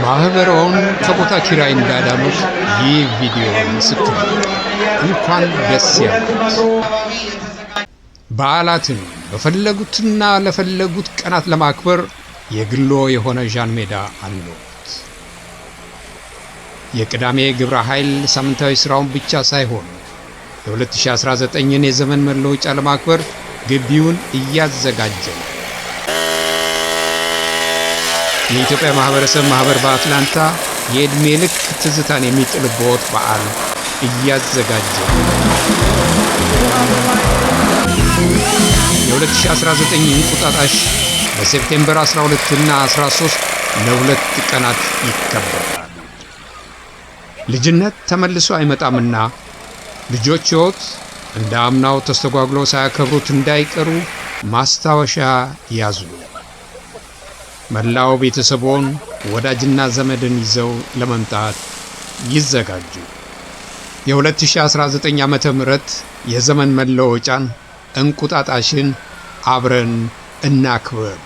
ማህበረውን ከቦታ ኪራይ እንዳዳኑት ይህ ቪዲዮ ምስክር እንኳን ደስ ያሉት። በዓላትን በፈለጉትና ለፈለጉት ቀናት ለማክበር የግሎ የሆነ ዣን ሜዳ አለዎት። የቅዳሜ ግብረ ኃይል ሳምንታዊ ስራውን ብቻ ሳይሆን የ2019ን የዘመን መለወጫ ለማክበር ግቢውን እያዘጋጀ ነው። የኢትዮጵያ ማህበረሰብ ማህበር በአትላንታ የዕድሜ ልክ ትዝታን የሚጥልበት በዓል እያዘጋጀ ነው። የ2019 እንቁጣጣሽ በሴፕቴምበር 12 እና 13 ለሁለት ቀናት ይከበራል። ልጅነት ተመልሶ አይመጣምና ልጆች ሕይወት እንደ አምናው ተስተጓጉለው ሳያከብሩት እንዳይቀሩ ማስታወሻ ያዙ። መላው ቤተሰቦን ወዳጅና ዘመድን ይዘው ለመምጣት ይዘጋጁ። የ2019 ዓመተ ምህረት የዘመን መለወጫን እንቁጣጣሽን አብረን እናክብር።